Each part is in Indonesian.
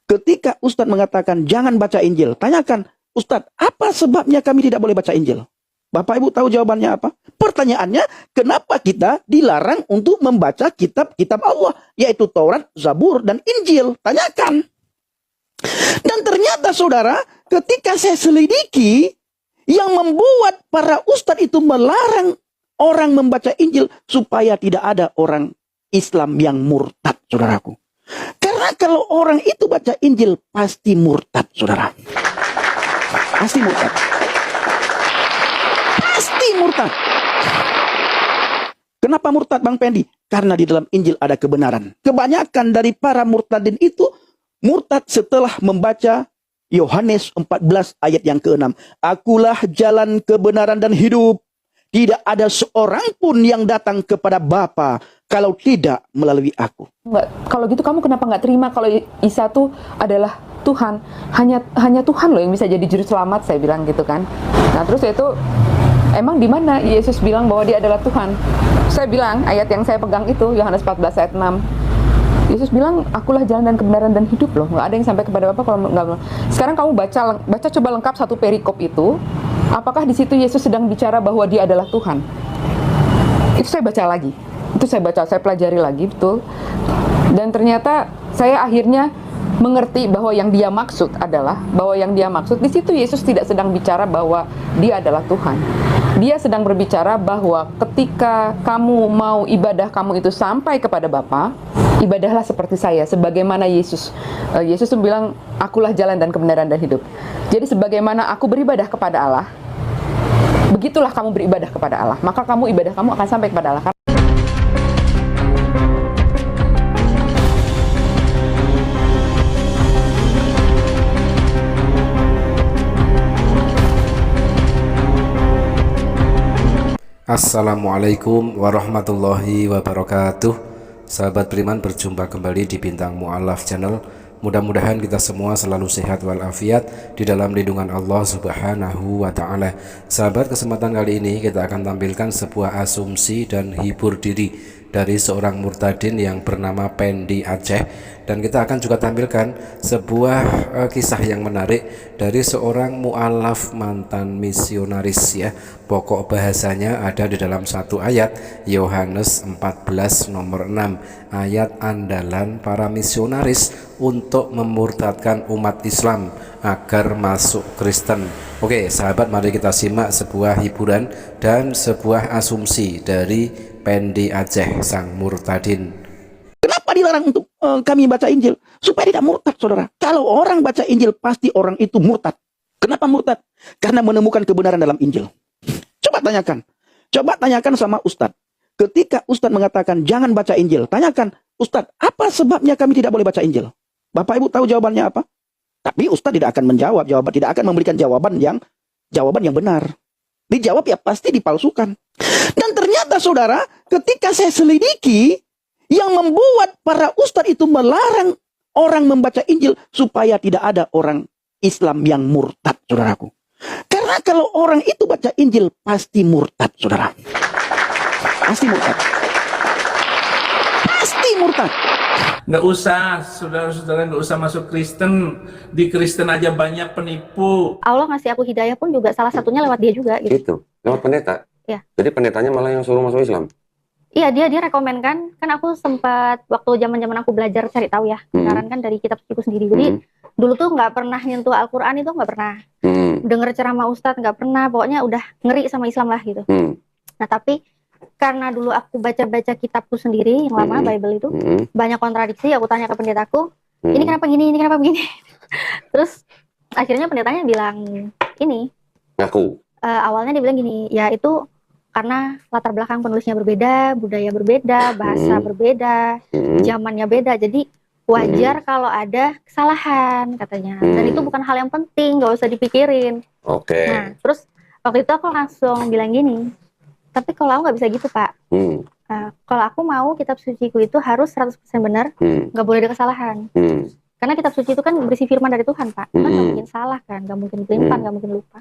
Ketika Ustadz mengatakan jangan baca Injil, tanyakan, Ustadz, apa sebabnya kami tidak boleh baca Injil? Bapak Ibu tahu jawabannya apa? Pertanyaannya, kenapa kita dilarang untuk membaca kitab-kitab Allah, yaitu Taurat, Zabur, dan Injil? Tanyakan. Dan ternyata saudara, ketika saya selidiki, yang membuat para ustadz itu melarang orang membaca Injil supaya tidak ada orang Islam yang murtad, saudaraku. Karena kalau orang itu baca Injil, pasti murtad, saudara. Pasti murtad. Pasti murtad. Kenapa murtad, Bang Pendi? Karena di dalam Injil ada kebenaran. Kebanyakan dari para murtadin itu murtad setelah membaca Yohanes 14 ayat yang ke-6. Akulah jalan, kebenaran, dan hidup. Tidak ada seorang pun yang datang kepada Bapa kalau tidak melalui aku. Kalau gitu kamu kenapa nggak terima kalau Isa tuh adalah Tuhan? Hanya Tuhan loh yang bisa jadi juru selamat, saya bilang gitu kan. Nah terus itu, emang di mana Yesus bilang bahwa dia adalah Tuhan? Saya bilang, ayat yang saya pegang itu, Yohanes 14 ayat 6. Yesus bilang, akulah jalan dan kebenaran dan hidup loh. Nggak ada yang sampai kepada Bapa kalau nggak. Sekarang kamu baca coba lengkap satu perikop itu. Apakah di situ Yesus sedang bicara bahwa dia adalah Tuhan? Itu saya baca lagi. Saya pelajari lagi, betul. Dan ternyata saya akhirnya mengerti bahwa yang dia maksud di situ Yesus tidak sedang bicara bahwa dia adalah Tuhan. Dia sedang berbicara bahwa ketika kamu mau ibadah kamu itu sampai kepada Bapa, ibadahlah seperti saya, sebagaimana Yesus. Yesus bilang, akulah jalan dan kebenaran dan hidup. Jadi sebagaimana aku beribadah kepada Allah, begitulah kamu beribadah kepada Allah. Maka ibadah kamu akan sampai kepada Allah. Assalamualaikum warahmatullahi wabarakatuh. Sahabat beriman, berjumpa kembali di Bintang Mu'alaf Channel. Mudah-mudahan kita semua selalu sehat walafiat di dalam lindungan Allah Subhanahu wa ta'ala. Sahabat, kesempatan kali ini kita akan tampilkan sebuah asumsi dan hibur diri dari seorang murtadin yang bernama Pendi Aceh. Dan kita akan juga tampilkan sebuah kisah yang menarik dari seorang mu'alaf mantan misionaris ya. Pokok bahasanya ada di dalam satu ayat, Yohanes 14 nomor 6, ayat andalan para misionaris untuk memurtadkan umat Islam agar masuk Kristen. Oke sahabat, mari kita simak sebuah hiburan dan sebuah asumsi dari Pendi Aceh sang murtadin. Kenapa dilarang untuk kami baca Injil? Supaya tidak murtad, saudara. Kalau orang baca Injil, pasti orang itu murtad. Kenapa murtad? Karena menemukan kebenaran dalam Injil. Coba tanyakan sama Ustadz. Ketika Ustadz mengatakan jangan baca Injil, tanyakan, Ustadz, apa sebabnya kami tidak boleh baca Injil? Bapak Ibu tahu jawabannya apa? Tapi Ustadz tidak akan menjawab, tidak akan memberikan jawaban yang benar. Dijawab ya pasti dipalsukan. Dan ternyata saudara, ketika saya selidiki, yang membuat para ustadz itu melarang orang membaca Injil supaya tidak ada orang Islam yang murtad, saudaraku. Karena kalau orang itu baca Injil, pasti murtad, saudara. Pasti murtad. Pasti murtad. Nggak usah, saudara-saudara, nggak usah masuk Kristen. Di Kristen aja banyak penipu. Allah ngasih aku hidayah pun juga salah satunya lewat dia juga gitu. Gitu, lewat pendeta? Ya. Jadi pendetanya malah yang suruh masuk Islam? Iya, dia rekomen kan aku sempat waktu zaman aku belajar cari tahu ya, kebenaran kan dari kitab suciku sendiri. Jadi dulu tuh nggak pernah nyentuh Al-Quran, itu nggak pernah denger ceramah ustadz, nggak pernah, pokoknya udah ngeri sama Islam lah gitu. Nah tapi karena dulu aku baca-baca kitabku sendiri yang lama, Bible itu banyak kontradiksi. Aku tanya ke pendetaku, ini kenapa gini, ini kenapa begini. Terus akhirnya pendetanya bilang ini, ngaku awalnya dia bilang gini, ya itu karena latar belakang penulisnya berbeda, budaya berbeda, bahasa berbeda, zamannya beda, jadi wajar kalau ada kesalahan katanya. Dan itu bukan hal yang penting, gak usah dipikirin. Nah, terus waktu itu aku langsung bilang gini, tapi kalau aku gak bisa gitu Pak. Kalau aku mau kitab suciku itu harus 100% benar, gak boleh ada kesalahan. Karena kitab suci itu kan berisi firman dari Tuhan Pak, kan gak mungkin salah kan, gak mungkin pelimpan, gak mungkin lupa.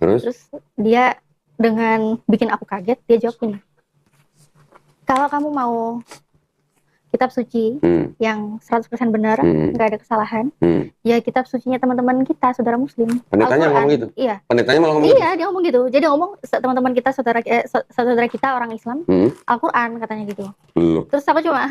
Terus dia dengan bikin aku kaget, dia jawab gini, kalau kamu mau kitab suci yang 100% benar, nggak ada kesalahan. Ya kitab sucinya teman-teman kita, saudara muslim. Pendetanya Al-Quran. ngomong gitu? Iya. Pendetanya malah ngomong Iya, dia ngomong gitu. Jadi ngomong teman-teman kita, saudara kita orang Islam, Al-Quran katanya gitu. Loh. Terus aku cuma,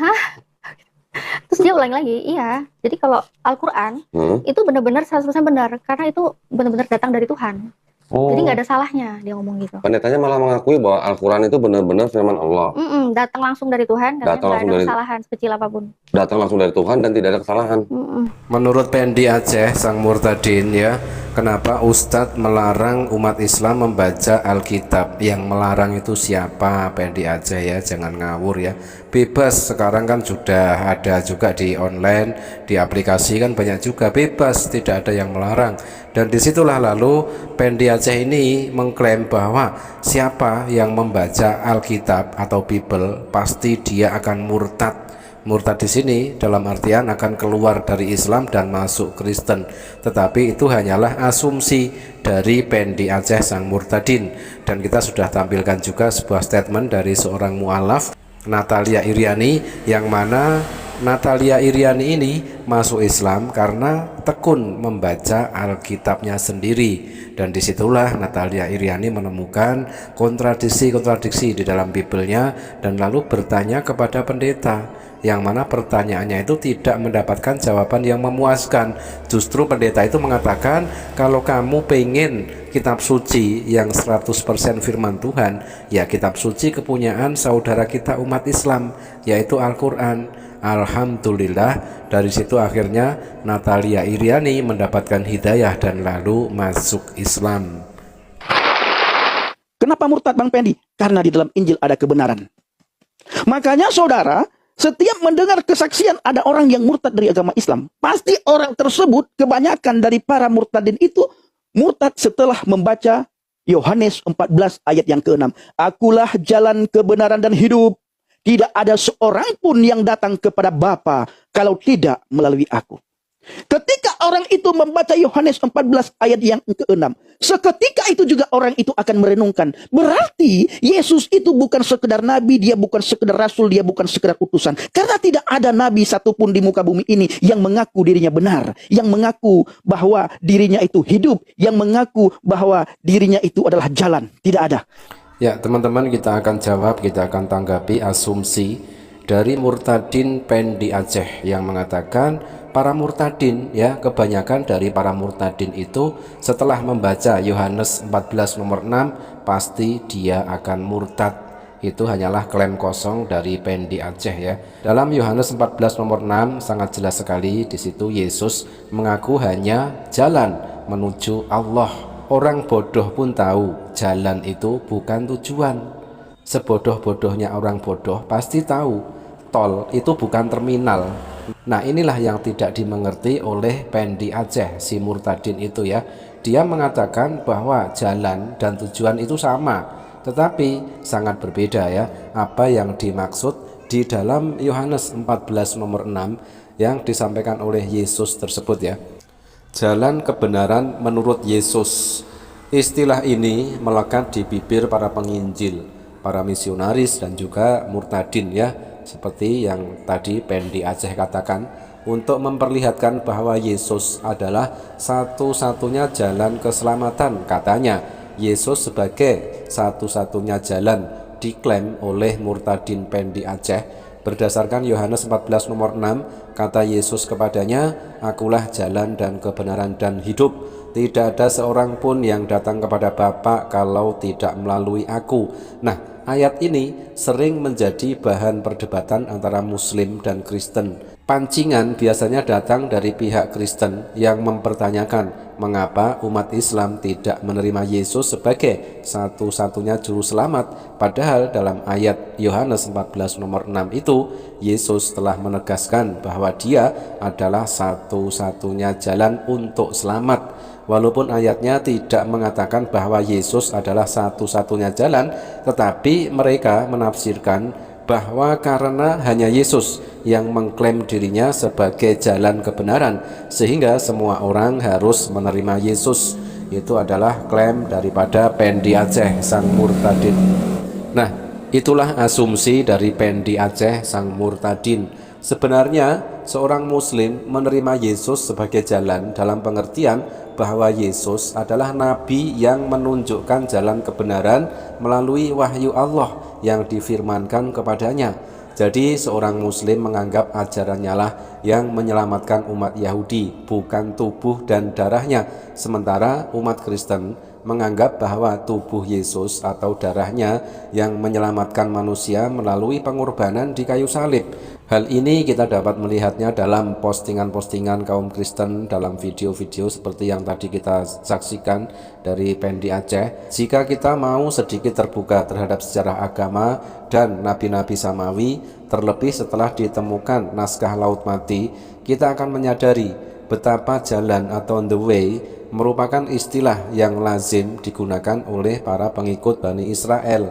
terus dia ulangi lagi, iya. Jadi kalau Al-Quran itu benar-benar 100% benar, karena itu benar-benar datang dari Tuhan. Jadi nggak ada salahnya, dia ngomong gitu. Pendetanya malah mengakui bahwa Al-Quran itu benar-benar firman Allah. Datang langsung dari Tuhan, katanya Datang nggak langsung ada dari- kesalahan sekecil apapun. Datang langsung dari Tuhan dan tidak ada kesalahan. Menurut Pendi Aceh sang murtadin ya, kenapa Ustadz melarang umat Islam membaca Alkitab? Yang melarang itu siapa? Pendi Aceh ya, jangan ngawur ya. Bebas, sekarang kan sudah ada juga di online, di aplikasi kan banyak juga, bebas, tidak ada yang melarang. Dan disitulah lalu Pendi Aceh ini mengklaim bahwa siapa yang membaca Alkitab atau Bible pasti dia akan murtad. Murtad di sini dalam artian akan keluar dari Islam dan masuk Kristen. Tetapi itu hanyalah asumsi dari Pendi Aceh sang murtadin. Dan kita sudah tampilkan juga sebuah statement dari seorang mualaf, Natalia Iriani, yang mana Natalia Iriani ini masuk Islam karena tekun membaca Alkitabnya sendiri. Dan disitulah Natalia Iriani menemukan kontradiksi-kontradiksi di dalam Bibelnya dan lalu bertanya kepada pendeta, yang mana pertanyaannya itu tidak mendapatkan jawaban yang memuaskan. Justru pendeta itu mengatakan, kalau kamu pengen kitab suci yang 100% firman Tuhan, ya kitab suci kepunyaan saudara kita umat Islam, yaitu Al-Quran. Alhamdulillah, dari situ akhirnya Natalia Iriani mendapatkan hidayah dan lalu masuk Islam. Kenapa murtad Bang Pendi? Karena di dalam Injil ada kebenaran. Makanya saudara, setiap mendengar kesaksian ada orang yang murtad dari agama Islam, pasti orang tersebut, kebanyakan dari para murtadin itu murtad setelah membaca Yohanes 14 ayat yang ke-6. Akulah jalan, kebenaran dan hidup. Tidak ada seorang pun yang datang kepada Bapa kalau tidak melalui aku. Ketika orang itu membaca Yohanes 14 ayat yang ke-6, seketika itu juga orang itu akan merenungkan. Berarti Yesus itu bukan sekedar nabi, dia bukan sekedar rasul, dia bukan sekedar utusan. Karena tidak ada nabi satupun di muka bumi ini yang mengaku dirinya benar, yang mengaku bahwa dirinya itu hidup, yang mengaku bahwa dirinya itu adalah jalan. Tidak ada. Ya teman-teman, kita akan jawab, kita akan tanggapi asumsi dari murtadin Pendi Aceh yang mengatakan para murtadin, ya kebanyakan dari para murtadin itu setelah membaca Yohanes 14 nomor 6 pasti dia akan murtad. Itu hanyalah klaim kosong dari Pendi Aceh ya. Dalam Yohanes 14 nomor 6 sangat jelas sekali, di situ Yesus mengaku hanya jalan menuju Allah. Orang bodoh pun tahu jalan itu bukan tujuan. Sebodoh-bodohnya orang bodoh pasti tahu tol itu bukan terminal. Nah inilah yang tidak dimengerti oleh Pendi Aceh, si murtadin itu ya. Dia mengatakan bahwa jalan dan tujuan itu sama, tetapi sangat berbeda ya. Apa yang dimaksud di dalam Yohanes 14 nomor 6 yang disampaikan oleh Yesus tersebut ya. Jalan kebenaran menurut Yesus. Istilah ini melekat di bibir para penginjil, para misionaris dan juga murtadin ya. Seperti yang tadi Pendi Aceh katakan, untuk memperlihatkan bahwa Yesus adalah satu-satunya jalan keselamatan. Katanya Yesus sebagai satu-satunya jalan diklaim oleh murtadin Pendi Aceh. Berdasarkan Yohanes 14 nomor 6, kata Yesus kepadanya, akulah jalan dan kebenaran dan hidup. Tidak ada seorang pun yang datang kepada Bapa kalau tidak melalui aku. Nah, ayat ini sering menjadi bahan perdebatan antara Muslim dan Kristen. Pancingan biasanya datang dari pihak Kristen yang mempertanyakan mengapa umat Islam tidak menerima Yesus sebagai satu-satunya juru selamat. Padahal dalam ayat Yohanes 14 nomor 6 itu Yesus telah menegaskan bahwa dia adalah satu-satunya jalan untuk selamat. Walaupun ayatnya tidak mengatakan bahwa Yesus adalah satu-satunya jalan, tetapi mereka menafsirkan bahwa karena hanya Yesus yang mengklaim dirinya sebagai jalan kebenaran, sehingga semua orang harus menerima Yesus. Itu adalah klaim daripada Pendi Aceh sang murtadin. Nah, itulah asumsi dari Pendi Aceh sang murtadin. Sebenarnya seorang muslim menerima Yesus sebagai jalan dalam pengertian bahwa Yesus adalah nabi yang menunjukkan jalan kebenaran melalui wahyu Allah yang difirmankan kepadanya. Jadi seorang muslim menganggap ajarannya lah yang menyelamatkan umat Yahudi, bukan tubuh dan darahnya. Sementara umat Kristen menganggap bahwa tubuh Yesus atau darahnya yang menyelamatkan manusia melalui pengorbanan di kayu salib. Hal ini kita dapat melihatnya dalam postingan-postingan kaum Kristen dalam video-video seperti yang tadi kita saksikan dari Pendi Aceh. Jika kita mau sedikit terbuka terhadap sejarah agama dan nabi-nabi samawi, terlebih setelah ditemukan naskah Laut Mati, kita akan menyadari betapa jalan atau the way merupakan istilah yang lazim digunakan oleh para pengikut Bani Israel.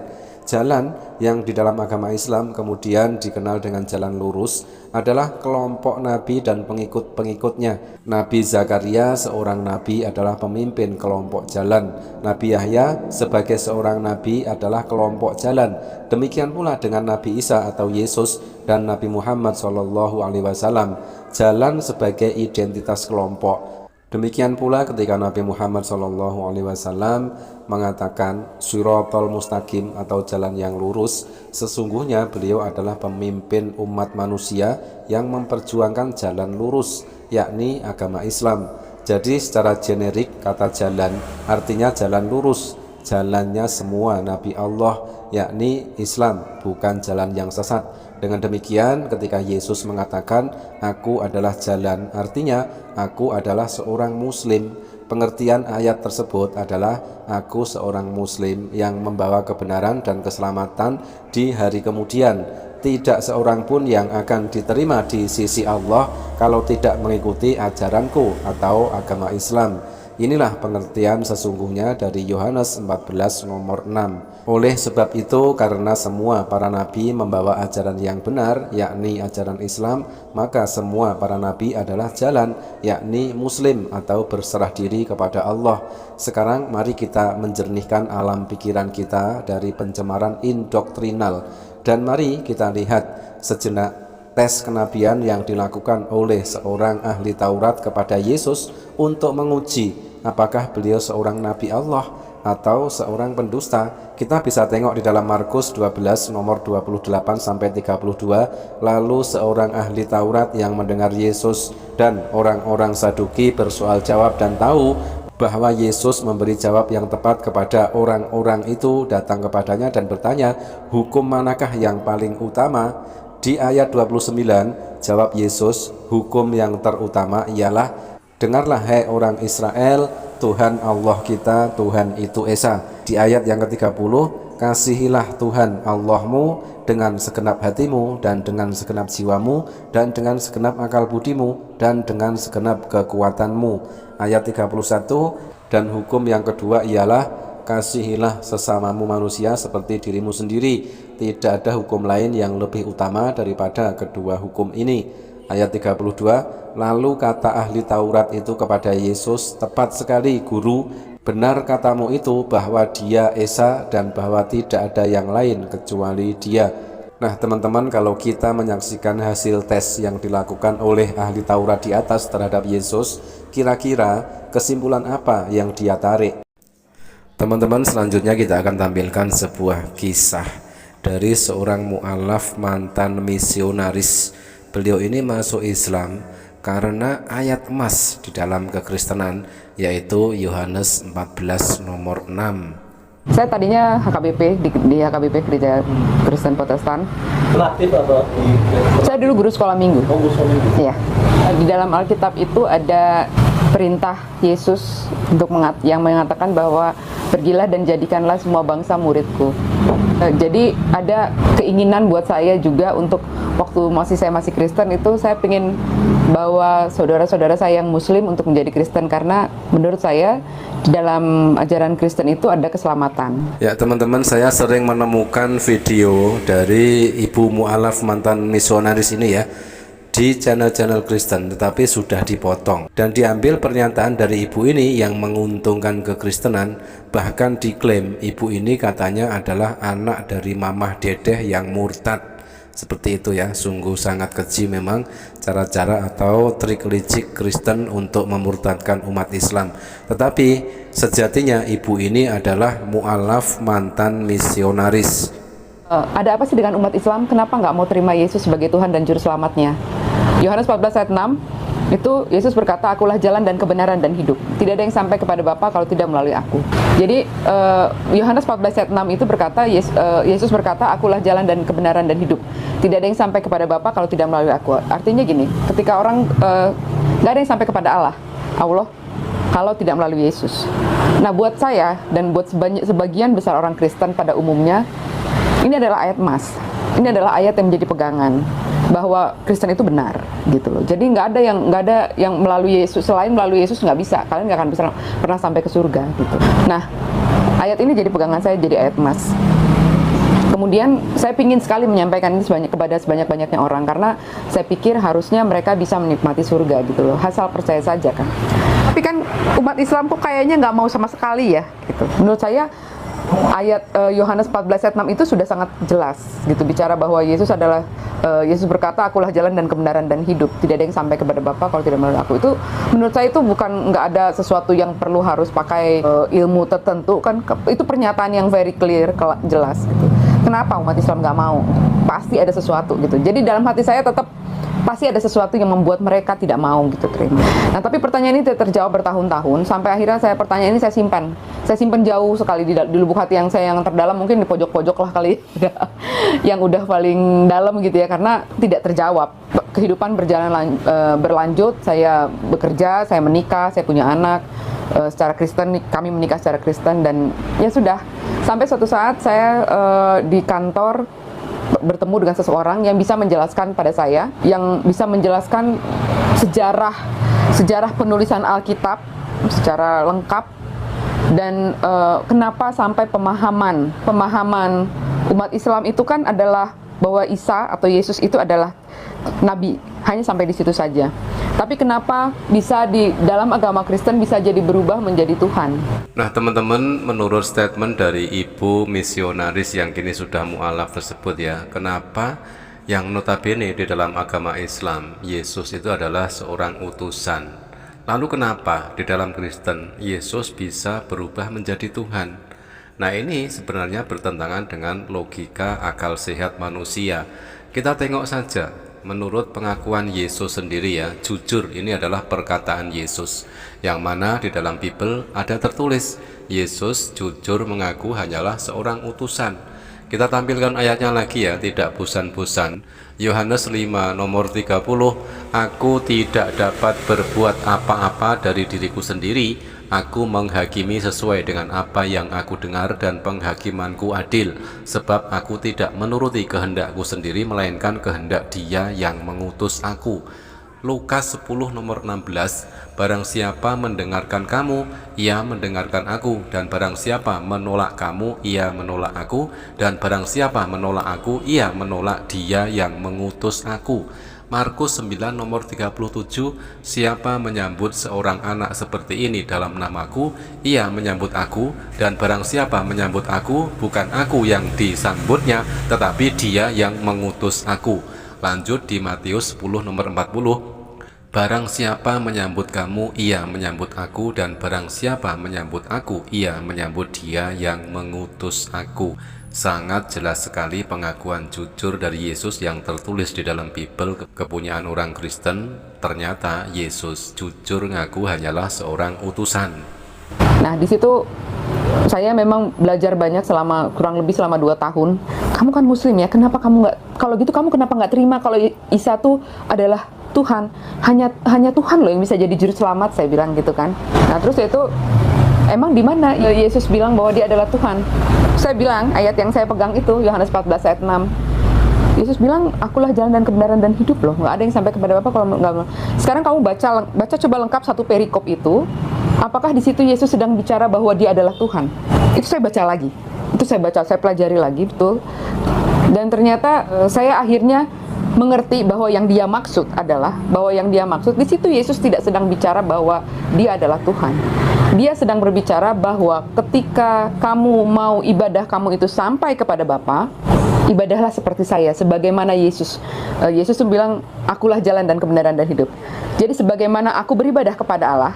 Jalan yang di dalam agama Islam kemudian dikenal dengan jalan lurus adalah kelompok nabi dan pengikut-pengikutnya. Nabi Zakaria seorang nabi adalah pemimpin kelompok jalan. Nabi Yahya sebagai seorang nabi adalah kelompok jalan. Demikian pula dengan Nabi Isa atau Yesus dan Nabi Muhammad SAW, jalan sebagai identitas kelompok. Demikian pula ketika Nabi Muhammad SAW mengatakan Shiratal Mustaqim atau jalan yang lurus, sesungguhnya beliau adalah pemimpin umat manusia yang memperjuangkan jalan lurus, yakni agama Islam. Jadi secara generik kata jalan artinya jalan lurus, jalannya semua Nabi Allah, yakni Islam, bukan jalan yang sesat. Dengan demikian ketika Yesus mengatakan aku adalah jalan, artinya aku adalah seorang muslim. Pengertian ayat tersebut adalah aku seorang muslim yang membawa kebenaran dan keselamatan di hari kemudian. Tidak seorang pun yang akan diterima di sisi Allah kalau tidak mengikuti ajaranku atau agama Islam. Inilah pengertian sesungguhnya dari Yohanes 14 nomor 6. Oleh sebab itu, karena semua para nabi membawa ajaran yang benar, yakni ajaran Islam, maka semua para nabi adalah jalan, yakni muslim atau berserah diri kepada Allah. Sekarang mari kita menjernihkan alam pikiran kita dari pencemaran indoktrinal, dan mari kita lihat sejenak tes kenabian yang dilakukan oleh seorang ahli Taurat kepada Yesus untuk menguji apakah beliau seorang nabi Allah atau seorang pendusta. Kita bisa tengok di dalam Markus 12 nomor 28 sampai 32. Lalu seorang ahli Taurat yang mendengar Yesus dan orang-orang Saduki bersoal jawab dan tahu bahwa Yesus memberi jawab yang tepat kepada orang-orang itu, datang kepadanya dan bertanya, hukum manakah yang paling utama? Di ayat 29 jawab Yesus, hukum yang terutama ialah, dengarlah hai orang Israel, Tuhan Allah kita, Tuhan itu Esa. Di ayat yang ke-30, kasihilah Tuhan Allahmu dengan segenap hatimu dan dengan segenap jiwamu dan dengan segenap akal budimu dan dengan segenap kekuatanmu. Ayat 31, dan hukum yang kedua ialah kasihilah sesamamu manusia seperti dirimu sendiri. Tidak ada hukum lain yang lebih utama daripada kedua hukum ini. Ayat 32, lalu kata ahli Taurat itu kepada Yesus, tepat sekali guru, benar katamu itu bahwa dia Esa dan bahwa tidak ada yang lain kecuali dia. Nah teman-teman, kalau kita menyaksikan hasil tes yang dilakukan oleh ahli Taurat di atas terhadap Yesus, kira-kira kesimpulan apa yang dia tarik? Teman-teman, selanjutnya kita akan tampilkan sebuah kisah dari seorang mu'alaf mantan misionaris. Beliau ini masuk Islam karena ayat emas di dalam kekristenan, yaitu Yohanes 14 nomor 6. Saya tadinya HKBP di HKBP Gereja Kristen Protestan. Aktif atau di? Saya dulu guru sekolah minggu. Oh, guru sekolah minggu. Iya. Di dalam Alkitab itu ada perintah Yesus untuk yang mengatakan bahwa pergilah dan jadikanlah semua bangsa muridku. Jadi ada keinginan buat saya juga untuk waktu saya masih Kristen itu saya pengen bawa saudara-saudara saya yang Muslim untuk menjadi Kristen, karena menurut saya di dalam ajaran Kristen itu ada keselamatan. Ya teman-teman, saya sering menemukan video dari ibu mu'alaf mantan misionaris ini ya di channel-channel Kristen, tetapi sudah dipotong dan diambil pernyataan dari ibu ini yang menguntungkan kekristenan. Bahkan diklaim ibu ini katanya adalah anak dari mamah dedeh yang murtad. Seperti itu ya, sungguh sangat keji memang cara-cara atau trik licik Kristen untuk memurtadkan umat Islam. Tetapi sejatinya ibu ini adalah mu'alaf mantan misionaris. Ada apa sih dengan umat Islam? Kenapa nggak mau terima Yesus sebagai Tuhan dan Juru Selamatnya? Yohanes 14 ayat 6, itu Yesus berkata, akulah jalan dan kebenaran dan hidup. Tidak ada yang sampai kepada Bapa kalau tidak melalui aku. Jadi Yohanes 14 ayat 6 itu berkata, Yesus berkata, akulah jalan dan kebenaran dan hidup. Tidak ada yang sampai kepada Bapa kalau tidak melalui aku. Artinya gini, ketika orang nggak ada yang sampai kepada Allah kalau tidak melalui Yesus. Nah, buat saya dan buat sebagian besar orang Kristen pada umumnya, ini adalah ayat emas. Ini adalah ayat yang menjadi pegangan bahwa Kristen itu benar, gitu loh. Jadi nggak ada yang melalui Yesus, selain melalui Yesus nggak bisa. Kalian nggak akan bisa pernah sampai ke surga, gitu. Nah, ayat ini jadi pegangan saya, jadi ayat emas. Kemudian saya ingin sekali menyampaikan ini kepada sebanyak-banyaknya orang, karena saya pikir harusnya mereka bisa menikmati surga, gitu loh. Asal percaya saja kan. Tapi kan umat Islam kok kayaknya nggak mau sama sekali ya, gitu. Menurut saya ayat Yohanes 14 ayat 6 itu sudah sangat jelas, gitu, bicara bahwa Yesus adalah Yesus berkata, akulah jalan dan kebenaran dan hidup. Tidak ada yang sampai kepada Bapa kalau tidak melalui aku. Itu menurut saya itu bukan, nggak ada sesuatu yang perlu harus pakai ilmu tertentu kan. Itu pernyataan yang very clear, jelas, gitu. Kenapa umat Islam nggak mau? Pasti ada sesuatu, gitu. Jadi dalam hati saya tetap pasti ada sesuatu yang membuat mereka tidak mau, gitu, terima. Nah, tapi pertanyaan ini tidak terjawab bertahun-tahun, sampai akhirnya pertanyaan ini saya simpan jauh sekali di lubuk hati yang terdalam, mungkin di pojok-pojok lah kali yang udah paling dalam, gitu ya, karena tidak terjawab. Kehidupan berlanjut, saya bekerja, saya menikah, saya punya anak secara Kristen, kami menikah secara Kristen, dan ya sudah, sampai suatu saat saya di kantor bertemu dengan seseorang yang bisa menjelaskan pada saya, yang bisa menjelaskan sejarah penulisan Alkitab secara lengkap, dan kenapa sampai pemahaman umat Islam itu kan adalah bahwa Isa atau Yesus itu adalah nabi, hanya sampai di situ saja. Tapi kenapa bisa di dalam agama Kristen bisa jadi berubah menjadi Tuhan? Nah teman-teman, menurut statement dari ibu misionaris yang kini sudah mu'alaf tersebut ya, kenapa yang notabene di dalam agama Islam Yesus itu adalah seorang utusan, lalu kenapa di dalam Kristen Yesus bisa berubah menjadi Tuhan? Nah ini sebenarnya bertentangan dengan logika akal sehat manusia. Kita tengok saja, menurut pengakuan Yesus sendiri ya, jujur ini adalah perkataan Yesus, yang mana di dalam Bible ada tertulis Yesus jujur mengaku hanyalah seorang utusan. Kita tampilkan ayatnya lagi ya, tidak bosan-bosan. Yohanes 5 nomor 30, aku tidak dapat berbuat apa-apa dari diriku sendiri, aku menghakimi sesuai dengan apa yang aku dengar dan penghakimanku adil, sebab aku tidak menuruti kehendakku sendiri melainkan kehendak Dia yang mengutus aku. Lukas 10 nomor 16, barang siapa mendengarkan kamu, ia mendengarkan aku, dan barang siapa menolak kamu, ia menolak aku, dan barang siapa menolak aku, ia menolak Dia yang mengutus aku. Markus 9 nomor 37, siapa menyambut seorang anak seperti ini dalam namaku, ia menyambut aku, dan barang siapa menyambut aku, bukan aku yang disambutnya, tetapi Dia yang mengutus aku. Lanjut di Matius 10 nomor 40, barang siapa menyambut kamu, ia menyambut aku, dan barang siapa menyambut aku, ia menyambut Dia yang mengutus aku. Sangat jelas sekali pengakuan jujur dari Yesus yang tertulis di dalam Bible, kepunyaan orang Kristen. Ternyata Yesus jujur ngaku hanyalah seorang utusan. Nah, di situ saya memang belajar banyak kurang lebih selama 2 tahun. Kamu kan Muslim ya, kenapa kamu nggak, kalau gitu kamu kenapa nggak terima kalau Isa tuh adalah Tuhan? Hanya Tuhan loh yang bisa jadi juru selamat, saya bilang gitu kan. Nah, terus itu emang di mana Yesus bilang bahwa Dia adalah Tuhan? Saya bilang ayat yang saya pegang itu Yohanes 14 ayat 6. Yesus bilang, akulah jalan dan kebenaran dan hidup loh. Nggak ada yang sampai kepada Bapa kalau nggak. Sekarang kamu baca coba lengkap satu perikop itu. Apakah di situ Yesus sedang bicara bahwa Dia adalah Tuhan? Itu saya baca lagi. Saya pelajari lagi, betul. Dan ternyata saya akhirnya mengerti bahwa yang Dia maksud adalah di situ Yesus tidak sedang bicara bahwa Dia adalah Tuhan. Dia sedang berbicara bahwa ketika kamu mau ibadah kamu itu sampai kepada Bapa, ibadahlah seperti saya, sebagaimana Yesus. Yesus tuh bilang, akulah jalan dan kebenaran dan hidup. Jadi sebagaimana aku beribadah kepada Allah,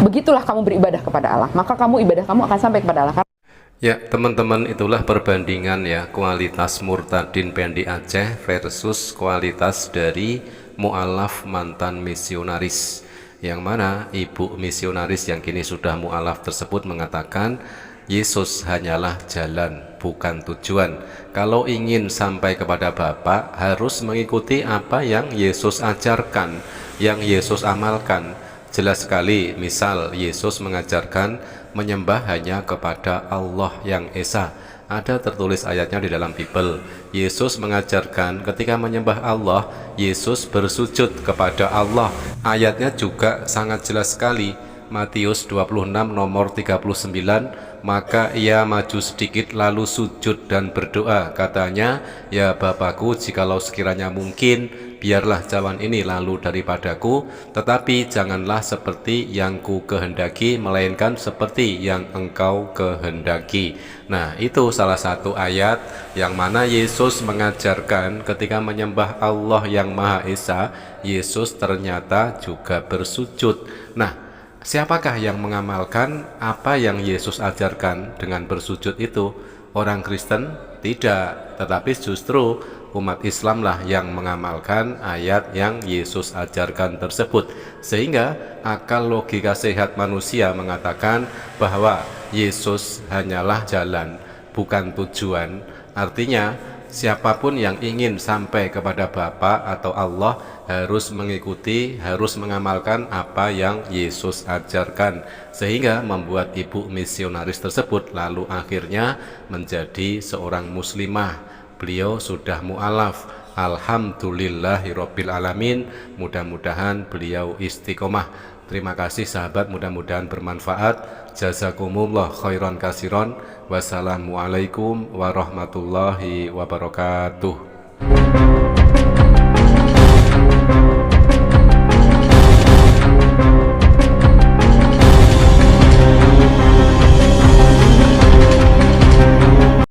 begitulah kamu beribadah kepada Allah. Maka ibadah kamu akan sampai kepada Allah. Ya teman-teman, itulah perbandingan ya kualitas Murtadin Pendi Aceh versus kualitas dari mu'alaf mantan misionaris, yang mana ibu misionaris yang kini sudah mu'alaf tersebut mengatakan Yesus hanyalah jalan, bukan tujuan. Kalau ingin sampai kepada Bapa harus mengikuti apa yang Yesus ajarkan, yang Yesus amalkan. Jelas sekali, misal Yesus mengajarkan menyembah hanya kepada Allah yang Esa. Ada tertulis ayatnya di dalam Bible. Yesus mengajarkan ketika menyembah Allah, Yesus bersujud kepada Allah. Ayatnya juga sangat jelas sekali. Matius 26 nomor 39, maka ia maju sedikit lalu sujud dan berdoa. Katanya, ya Bapakku, jikalau sekiranya mungkin, biarlah cawan ini lalu daripadaku, tetapi janganlah seperti yang ku kehendaki, melainkan seperti yang engkau kehendaki. Nah, itu salah satu ayat yang mana Yesus mengajarkan ketika menyembah Allah yang Maha Esa, Yesus ternyata juga bersujud. Nah, siapakah yang mengamalkan apa yang Yesus ajarkan dengan bersujud itu? Orang Kristen? Tidak, tetapi justru umat Islamlah yang mengamalkan ayat yang Yesus ajarkan tersebut. Sehingga akal logika sehat manusia mengatakan bahwa Yesus hanyalah jalan, bukan tujuan. Artinya, siapapun yang ingin sampai kepada Bapa atau Allah harus mengikuti, harus mengamalkan apa yang Yesus ajarkan, sehingga membuat ibu misionaris tersebut lalu akhirnya menjadi seorang muslimah. Beliau sudah mu'alaf. Alhamdulillahirabbil alamin. Mudah-mudahan beliau istiqomah. Terima kasih sahabat, mudah-mudahan bermanfaat. Jazakumullah khairan kasiron. Wassalamualaikum warahmatullahi wabarakatuh.